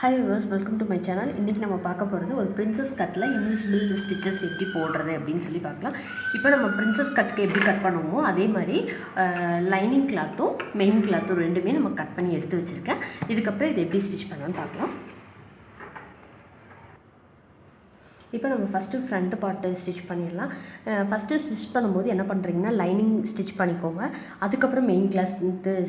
Hi viewers, welcome to my channel. இன்னைக்கு நம்ம பார்க்க போறது ஒரு princess cutல invisible stitches எப்படி போடுறது அப்படினு சொல்லி பார்க்கலாம். இப்போ நம்ம princess cutக்கு எப்படி கட் பண்ணுவோமோ அதே மாதிரி லைனிங் கிளாத்தும் மெயின் கிளாத்தும் ரெண்டுமே நம்ம கட் பண்ணி எடுத்து வச்சிருக்கேன். இதுக்கு அப்புறம் இத எப்படி ஸ்டிட்ச் பண்ணனும்னு பார்க்கலாம். இப்போ நம்ம ஃபர்ஸ்ட் ஃப்ரண்ட் பார்ட் ஸ்டிட்ச் பண்ணிடலாம். ஃபர்ஸ்ட் ஸ்டிட்ச் பண்ணும்போது என்ன பண்ணுறீங்கன்னா லைனிங் ஸ்டிட்ச் பண்ணிக்கோங்க. அதுக்கப்புறம் மெயின் கிளாத்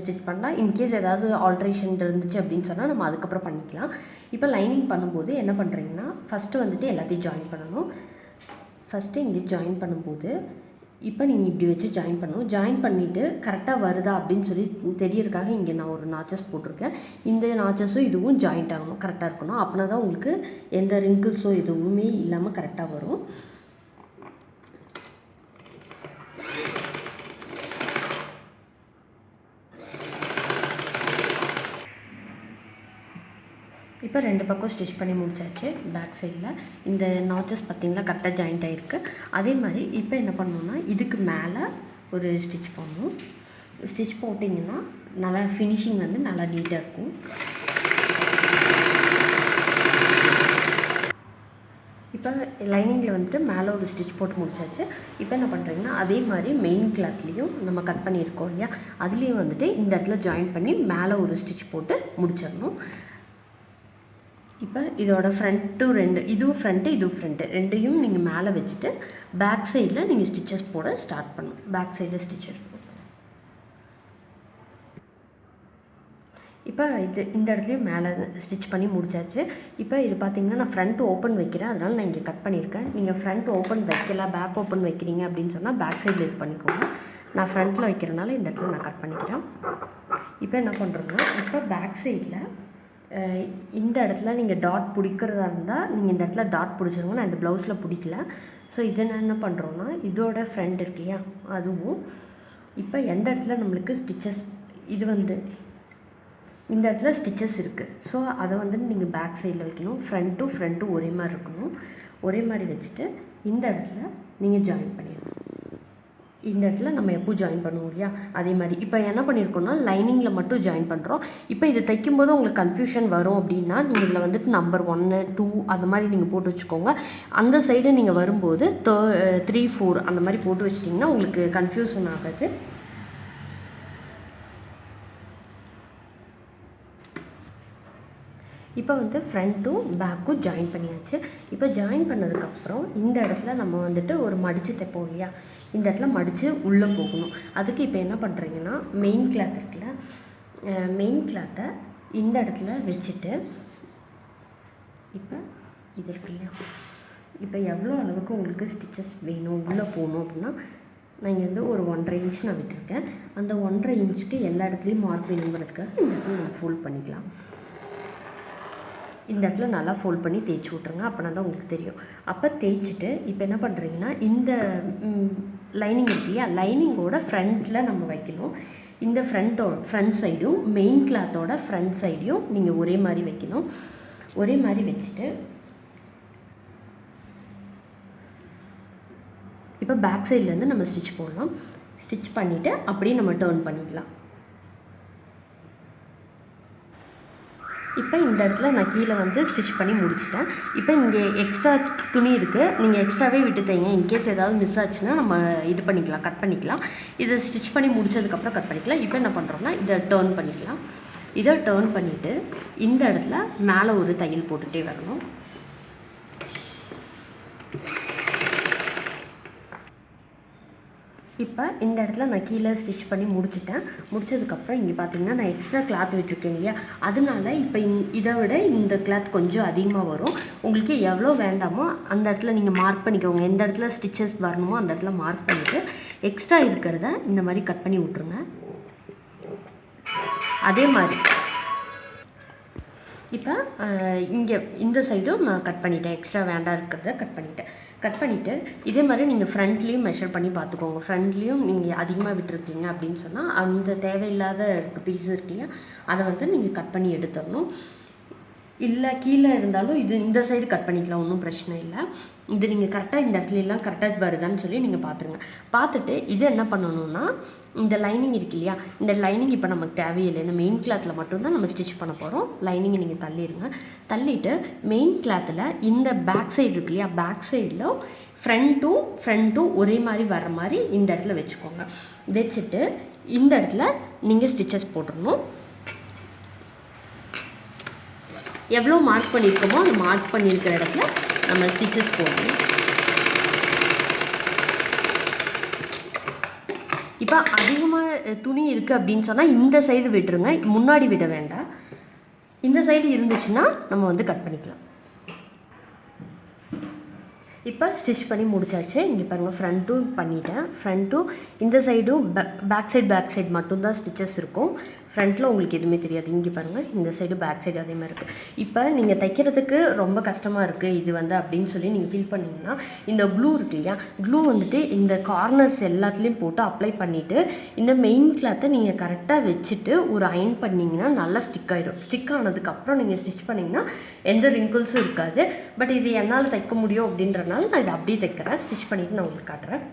ஸ்டிட்ச் பண்ணலாம். இன்கேஸ் ஏதாவது ஆல்ட்ரேஷன் இருந்துச்சு அப்படின்னு சொன்னால் நம்ம அதுக்கப்புறம் பண்ணிக்கலாம். இப்போ லைனிங் பண்ணும்போது என்ன பண்ணுறீங்கன்னா ஃபஸ்ட்டு வந்துட்டு எல்லாத்தையும் ஜாயின் பண்ணணும். ஃபஸ்ட்டு இங்கே ஜாயின் பண்ணும்போது இப்போ நீங்கள் இப்படி வச்சு ஜாயின் பண்ணணும். ஜாயின் பண்ணிவிட்டு கரெக்டாக வருதா அப்படின்னு சொல்லி தெரியறதுக்காக இங்கே நான் ஒரு நாச்சஸ் போட்டிருக்கேன். இந்த நாச்சஸும் இதுவும் ஜாயிண்ட் ஆகணும், கரெக்டாக இருக்கணும். அப்படின்னா தான் உங்களுக்கு எந்த ரிங்கிள்ஸோ எதுவுமே இல்லாமல் கரெக்டாக வரும். இப்போ ரெண்டு பக்கம் ஸ்டிச் பண்ணி முடிச்சாச்சு. பேக் சைடில் இந்த நாச்சஸ் பார்த்திங்களா கரெக்டாக ஜாயிண்ட் ஆகிருக்கு. அதே மாதிரி இப்போ என்ன பண்ணணும்னா இதுக்கு மேலே ஒரு ஸ்டிச் போடணும். ஸ்டிச் போட்டிங்கன்னா நல்லா ஃபினிஷிங் வந்து நல்லா நீட்டாக இருக்கும். இப்போ லைனிங்கில் வந்துட்டு மேலே ஒரு ஸ்டிச் போட்டு முடிச்சாச்சு. இப்போ என்ன பண்ணுறீங்கன்னா அதே மாதிரி மெயின் கிளாத்லேயும் நம்ம கட் பண்ணியிருக்கோம் இல்லையா, அதுலேயும் வந்துட்டு இந்த இடத்துல ஜாயின் பண்ணி மேலே ஒரு ஸ்டிச் போட்டு முடிச்சிடணும். இப்போ இதோட ஃப்ரண்ட்டு ரெண்டு, இதுவும் ஃப்ரண்ட்டு இதுவும் ஃப்ரண்ட்டு ரெண்டையும் நீங்கள் மேலே வச்சுட்டு பேக் சைடில் நீங்கள் ஸ்டிச்சஸ் போட ஸ்டார்ட் பண்ணணும். பேக் சைடில் ஸ்டிச்சஸ் இப்போ இந்த இடத்துலையும் மேலே ஸ்டிச் பண்ணி முடிச்சாச்சு. இப்போ இது பார்த்திங்கன்னா நான் ஃப்ரண்ட் ஓப்பன் வைக்கிறேன், அதனால் நான் இங்கே கட் பண்ணியிருக்கேன். நீங்கள் ஃப்ரண்ட் ஓப்பன் வைக்கல பேக் ஓப்பன் வைக்கிறீங்க அப்படின்னு சொன்னால் பேக் சைடில் இது பண்ணிக்கோங்க. நான் ஃப்ரண்ட்டில் வைக்கிறனால இந்த இடத்துல நான் கட் பண்ணிக்கிறேன். இப்போ என்ன பண்ணுறோன்னா இப்போ பேக் சைடில் இந்த இடத்துல நீங்கள் டாட் பிடிக்கிறதா இருந்தால் நீங்கள் இந்த இடத்துல டாட் பிடிச்சிருங்க. நான் இந்த ப்ளவுஸில் பிடிக்கல. ஸோ இதை நான் என்ன பண்ணுறோன்னா இதோட ஃப்ரண்ட் இருக்கு இல்லையா, அதுவும் இப்போ எந்த இடத்துல நம்மளுக்கு ஸ்டிச்சஸ் இது வந்து இந்த இடத்துல ஸ்டிச்சஸ் இருக்குது. ஸோ அதை வந்து நீங்கள் பேக் சைடில் வைக்கணும். ஃப்ரண்ட்டும் ஒரே மாதிரி இருக்கணும். ஒரே மாதிரி வச்சுட்டு இந்த இடத்துல நீங்கள் ஜாயின் பண்ணிடணும். இந்த இடத்துல நம்ம எப்போ ஜாயின் பண்ணுவோம் இல்லையா, அதே மாதிரி இப்போ என்ன பண்ணியிருக்கோம்னா லைனிங்கில் மட்டும் ஜாயின் பண்ணுறோம். இப்போ இதை தைக்கும்போது உங்களுக்கு கன்ஃபியூஷன் வரும் அப்படின்னா நீங்கள் இதில் வந்துட்டு நம்பர் 1 2 அந்த மாதிரி நீங்கள் போட்டு வச்சுக்கோங்க. அந்த சைடு நீங்கள் வரும்போது 3 4 அந்த மாதிரி போட்டு வச்சிட்டிங்கன்னா உங்களுக்கு கன்ஃபியூஷன் ஆகாது. இப்போ வந்து ஃப்ரண்ட்டும் பேக்கும் ஜாயின் பண்ணியாச்சு. இப்போ ஜாயின் பண்ணதுக்கப்புறம் இந்த இடத்துல நம்ம வந்துட்டு ஒரு மடித்து தைப்போம் இல்லையா, இந்த இடத்துல மடித்து உள்ளே போகணும். அதுக்கு இப்போ என்ன பண்ணுறீங்கன்னா மெயின் கிளாத் இருக்குல்ல, மெயின் கிளாத்தை இந்த இடத்துல வச்சுட்டு இப்போ இது இருக்கு இல்லையா, இப்போ எவ்வளோ அளவுக்கு உங்களுக்கு ஸ்டிச்சஸ் வேணும் உள்ளே போகணும் அப்படின்னா நான் இங்கே வந்து ஒரு 1.5 இன்ச் நான் விட்டுருக்கேன். அந்த 1.5 இன்ச்சுக்கு எல்லா இடத்துலையும் மார்க் வேணுங்கிறதுக்காக இந்த இடத்துல நம்ம ஃபோல்ட் பண்ணிக்கலாம். இந்த இடத்துல நல்லா ஃபோல்ட் பண்ணி தேய்ச்சி விட்ருங்க, அப்படின்னா தான் உங்களுக்கு தெரியும். அப்போ தேய்ச்சிட்டு இப்போ என்ன பண்ணுறீங்கன்னா இந்த லைனிங் இருக்கு இல்லையா, லைனிங்கோட ஃப்ரண்ட்டில் நம்ம வைக்கணும். இந்த ஃப்ரண்ட் சைடும் மெயின் கிளாத்தோட ஃப்ரண்ட் சைடையும் நீங்கள் ஒரே மாதிரி வைக்கணும். ஒரே மாதிரி வச்சுட்டு இப்போ பேக் சைட்லேருந்து நம்ம ஸ்டிச் போடலாம். ஸ்டிச் பண்ணிவிட்டு அப்படியே நம்ம டர்ன் பண்ணிக்கலாம். இப்போ இந்த இடத்துல நான் கீழே வந்து ஸ்டிச் பண்ணி முடிச்சிட்டேன். இப்போ இங்கே எக்ஸ்ட்ரா துணி இருக்குது, நீங்கள் எக்ஸ்ட்ராவே விட்டு தைங்க. இன்கேஸ் ஏதாவது மிஸ் ஆச்சுன்னா நம்ம இது பண்ணிக்கலாம், கட் பண்ணிக்கலாம். இதை ஸ்டிச் பண்ணி முடிச்சதுக்கப்புறம் கட் பண்ணிக்கலாம். இப்போ என்ன பண்ணுறோம்னா இதை டர்ன் பண்ணிக்கலாம். இதை டர்ன் பண்ணிவிட்டு இந்த இடத்துல மேலே ஒரு தையல் போட்டுகிட்டே வரணும். இப்போ இந்த இடத்துல நான் கீழே ஸ்டிச் பண்ணி முடிச்சிட்டேன். முடிச்சதுக்கப்புறம் இங்கே பார்த்தீங்கன்னா நான் எக்ஸ்ட்ரா கிளாத் விட்டுருக்கேன் இல்லையா, அதனால இப்போ இதை விட இந்த கிளாத் கொஞ்சம் அதிகமாக வரும். உங்களுக்கு எவ்வளோ வேண்டாமோ அந்த இடத்துல நீங்கள் மார்க் பண்ணிக்கோங்க. எந்த இடத்துல ஸ்டிச்சஸ் வரணுமோ அந்த இடத்துல மார்க் பண்ணிவிட்டு எக்ஸ்ட்ரா இருக்கிறத இந்த மாதிரி கட் பண்ணி விட்ருங்க. அதே மாதிரி இப்போ இங்கே இந்த சைடும் நான் கட் பண்ணிட்டேன். எக்ஸ்ட்ரா வேண்டாம் இருக்கிறத கட் பண்ணிவிட்டு இதே மாதிரி நீங்கள் ஃப்ரண்ட்லேயும் மெஷர் பண்ணி பார்த்துக்கோங்க. ஃப்ரண்ட்லேயும் நீங்கள் அதிகமாக விட்டுருக்கீங்க அப்படின்னு சொன்னால் அந்த தேவையில்லாத பீஸ் இருக்குல்லையா, அதை வந்து நீங்கள் கட் பண்ணி எடுத்துடணும். இல்லை கீழே இருந்தாலும் இது இந்த சைடு கட் பண்ணிக்கலாம், ஒன்றும் பிரச்சனை இல்லை. இது நீங்கள் கரெக்டாக இந்த இடத்துலலாம் கரெக்டாக வருதான்னு சொல்லி நீங்கள் பார்த்துருங்க. பார்த்துட்டு இது என்ன பண்ணணும்னா, இந்த லைனிங் இருக்கு இல்லையா, இந்த லைனிங் இப்போ நமக்கு தேவையில்லை, இந்த மெயின் கிளாத்தில் மட்டும்தான் நம்ம ஸ்டிச் பண்ண போகிறோம். லைனிங்கை நீங்கள் தள்ளிடுங்க. தள்ளிவிட்டு மெயின் கிளாத்தில் இந்த பேக் சைடு இருக்கு இல்லையா, பேக் சைடில் ஃப்ரண்ட்டும் ஒரே மாதிரி வர மாதிரி இந்த இடத்துல வச்சுக்கோங்க. வச்சுட்டு இந்த இடத்துல நீங்கள் ஸ்டிச்சஸ் போட்டுடணும். எவ்வளோ மார்க் பண்ணியிருக்கோமோ அந்த மார்க் பண்ணியிருக்கிற இடத்துல நம்ம ஸ்டிச்சஸ் போடணும். இப்போ அதிகமாக துணி இருக்குது அப்படின்னு சொன்னால் இந்த சைடு விட்டுருங்க, முன்னாடி விட வேண்டாம். இந்த சைடு இருந்துச்சுன்னா நம்ம வந்து கட் பண்ணிக்கலாம். இப்போ ஸ்டிச் பண்ணி முடிச்சாச்சு. இங்கே பாருங்கள், ஃப்ரண்ட்டும் பண்ணிட்டேன். ஃப்ரண்ட்டும் இந்த சைடும் பேக் சைடு மட்டும்தான் ஸ்டிச்சஸ் இருக்கும். ஃப்ரண்ட்டில் உங்களுக்கு எதுவுமே தெரியாது. இங்கே பாருங்கள், இந்த சைடு பேக் சைடு அதே மாதிரி இருக்குது. இப்போ நீங்கள் தைக்கிறதுக்கு ரொம்ப கஷ்டமாக இருக்குது இது வந்து அப்படின்னு சொல்லி நீங்கள் ஃபீல் பண்ணிங்கன்னா, இந்த க்ளூ இருக்கு இல்லையா, க்ளூ வந்துட்டு இந்த கார்னர்ஸ் எல்லாத்துலேயும் போட்டு அப்ளை பண்ணிவிட்டு இந்த மெயின் கிளாத்தை நீங்கள் கரெக்டாக வச்சுட்டு ஒரு அயன் பண்ணிங்கன்னா நல்லா ஸ்டிக் ஆகிடும். ஸ்டிக் ஆனதுக்கப்புறம் நீங்கள் ஸ்டிச் பண்ணிங்கன்னா எந்த ரிங்கிள்ஸும் இருக்காது. பட் இது என்னால் தைக்க முடியும் அப்படின்றனால நான் இதை அப்படியே தைக்கிறேன். ஸ்டிச் பண்ணிவிட்டு நான் உங்களுக்கு காட்டுறேன்.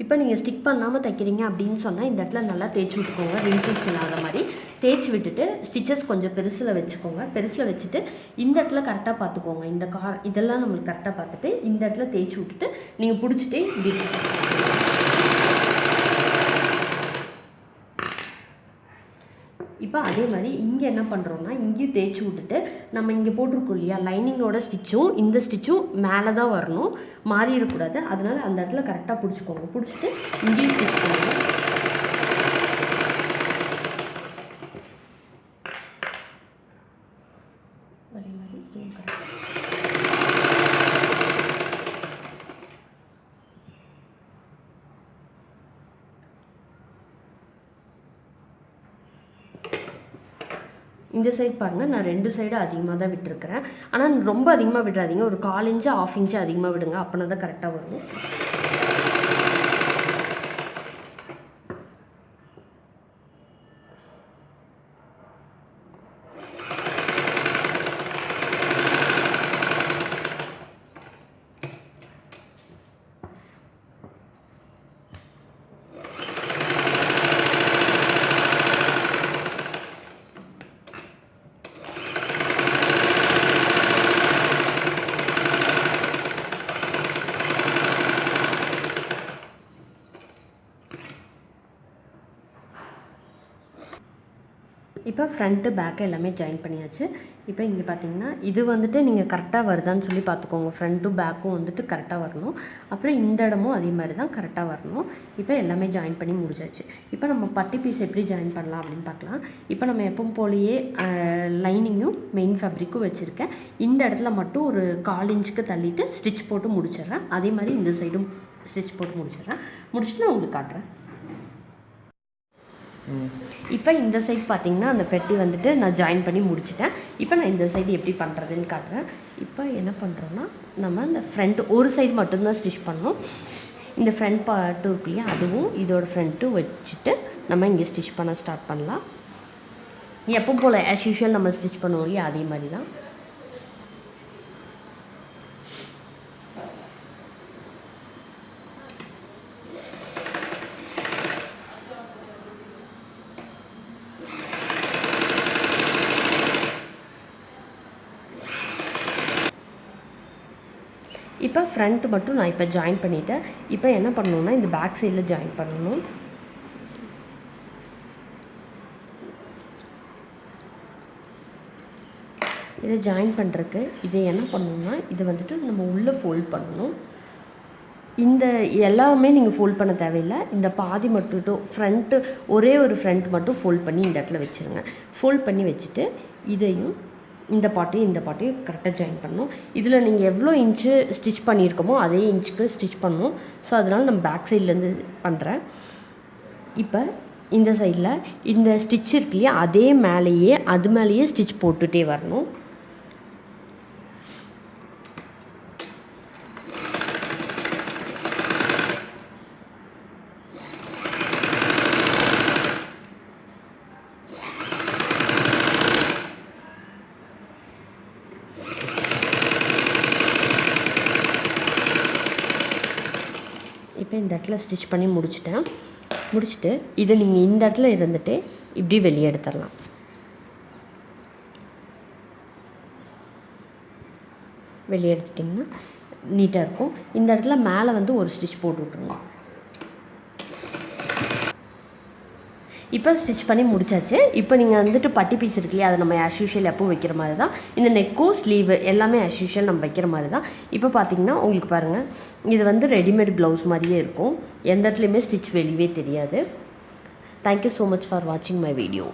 இப்போ நீங்கள் ஸ்டிக் பண்ணாமல் தைக்கிறீங்க அப்படின்னு சொன்னால் இந்த இடத்துல நல்லா தேய்ச்சி விட்டுக்கோங்க, ரிங்கிள்ஸ் இல்லாத மாதிரி தேய்ச்சி விட்டுட்டு ஸ்டிச்சஸ் கொஞ்சம் பெருசில் வச்சுக்கோங்க. பெருசில் வச்சுட்டு இந்த இடத்துல கரெக்டாக பார்த்துக்கோங்க. இந்த இதெல்லாம் நம்மளுக்கு கரெக்டாக பார்த்துட்டு இந்த இடத்துல தேய்ச்சி விட்டுட்டு நீங்கள் பிடிச்சிட்டே இப்படி இப்போ அதே மாதிரி இங்கே என்ன பண்ணுறோன்னா, இங்கேயும் தேய்ச்சி விட்டுட்டு நம்ம இங்கே போட்டிருக்கோம் இல்லையா, லைனிங்கோட ஸ்டிச்சும் இந்த ஸ்டிச்சும் மேலே தான் வரணும், மாறிடக்கூடாது. அதனால் அந்த இடத்துல கரெக்டாக பிடிச்சிக்கோங்க. பிடிச்சிட்டு இங்கேயும் ஸ்டிச் பண்ணுங்க. அதே மாதிரி இந்த சைடு பாருங்கள், நான் 2 சைடு அதிகமாக தான் விட்டுருக்கிறேன். ஆனால் ரொம்ப அதிகமாக விடாதீங்க, ஒரு 1/4 இன்ச்சு 1/2 இன்ச்சு அதிகமாக விடுங்க, அப்படின்னா தான் கரெக்டாக வரும். இப்போ ஃப்ரண்ட்டு பேக்கு எல்லாமே ஜாயின் பண்ணியாச்சு. இப்போ இங்கே பார்த்தீங்கன்னா இது வந்துட்டு நீங்கள் கரெக்டாக வருதான்னு சொல்லி பார்த்துக்கோங்க. ஃப்ரண்ட்டும் பேக்கும் வந்துட்டு கரெக்டாக வரணும். அப்புறம் இந்த இடமும் அதே மாதிரி தான் கரெக்டாக வரணும். இப்போ எல்லாமே ஜாயின் பண்ணி முடிச்சாச்சு. இப்போ நம்ம பட்டி பீஸ் எப்படி ஜாயின் பண்ணலாம் அப்படின்னு பார்க்கலாம். இப்போ நம்ம எப்பவும் போலேயே லைனிங்கும் மெயின் ஃபேப்ரிக்கும் வச்சுருக்கேன். இந்த இடத்துல மட்டும் ஒரு 1/4 இன்ச்சுக்கு தள்ளிட்டு ஸ்டிச் போட்டு முடிச்சிடுறேன். அதே மாதிரி இந்த சைடும் ஸ்டிச் போட்டு முடிச்சிடுறேன். முடிச்சுட்டு நான் உங்களுக்கு காட்டுறேன். இப்போ இந்த சைடு பார்த்தீங்கன்னா அந்த பெட்டி வந்துட்டு நான் ஜாயின் பண்ணி முடிச்சிட்டேன். இப்போ நான் இந்த சைடு எப்படி பண்ணுறதுன்னு காட்டுறேன். இப்போ என்ன பண்ணுறோன்னா, நம்ம இந்த ஃப்ரண்ட் ஒரு சைடு மட்டும்தான் ஸ்டிச் பண்ணோம். இந்த ஃப்ரண்ட் பார்ட்டும் இருக்கு இல்லையா, அதுவும் இதோட ஃப்ரண்ட்டும் வச்சுட்டு நம்ம இங்கே ஸ்டிச் பண்ண ஸ்டார்ட் பண்ணலாம். எப்போ போல் ஆஸ் யூஷுவல் நம்ம ஸ்டிச் பண்ணுவோம் இல்லையா, அதே மாதிரி தான். இப்போ ஃப்ரண்ட் மட்டும் நான் இப்போ ஜாயின் பண்ணிவிட்டேன். இப்போ என்ன பண்ணணுன்னா, இந்த பேக் சைடில் ஜாயின் பண்ணணும். இதை ஜாயின் பண்ணுறதுக்கு இதை என்ன பண்ணணுன்னா, இதை வந்துட்டு நம்ம உள்ளே ஃபோல்ட் பண்ணணும். இந்த எல்லாமே நீங்கள் ஃபோல்ட் பண்ண தேவையில்லை. இந்த பாதி மட்டும் ஃப்ரண்ட்டு ஒரே ஒரு ஃப்ரண்ட் மட்டும் ஃபோல்ட் பண்ணி இந்த இடத்துல வச்சுருங்க. ஃபோல்ட் பண்ணி வச்சுட்டு இதையும் இந்த பாட்டையும் கரெக்டாக ஜாயின் பண்ணணும். இதில் நீங்கள் எவ்வளோ இன்ச்சு ஸ்டிச் பண்ணியிருக்கோமோ அதே இன்ச்சுக்கு ஸ்டிச் பண்ணணும். ஸோ அதனால் நம்ம பேக் சைட்லேருந்து பண்ணுறேன். இப்போ இந்த சைடில் இந்த ஸ்டிச் இருக்கு இல்லையா, அதே மேலேயே அது மேலேயே ஸ்டிச் போட்டுகிட்டே வரணும். இந்த இடத்துல ஸ்டிச் பண்ணி முடிச்சுட்டு இதை நீங்கள் இந்த இடத்துல இருந்துட்டு இப்படி வெளியே எடுத்துடலாம். வெளியே எடுத்துட்டிங்கன்னா நீட்டாக இருக்கும். இந்த இடத்துல மேலே வந்து ஒரு ஸ்டிச் போட்டு விட்ருங்க. இப்போ ஸ்டிச் பண்ணி முடிச்சாச்சு. இப்போ நீங்கள் வந்துட்டு பட்டி பீஸ் இருக்கு இல்லையா, அதை நம்ம ஆஸ் யூஷுவல் எப்பவும் வைக்கிற மாதிரி தான். இந்த நெக்கும் ஸ்லீவு எல்லாமே ஆஸ் யூஷுவல் நம்ம வைக்கிற மாதிரி தான். இப்போ பார்த்தீங்கன்னா உங்களுக்கு பாருங்கள், இது வந்து ரெடிமேட் ப்ளவுஸ் மாதிரியே இருக்கும். எந்த இடத்துலையுமே ஸ்டிச் வெளியவே தெரியாது. தேங்க்யூ ஸோ மச் ஃபார் வாட்சிங் மை வீடியோ.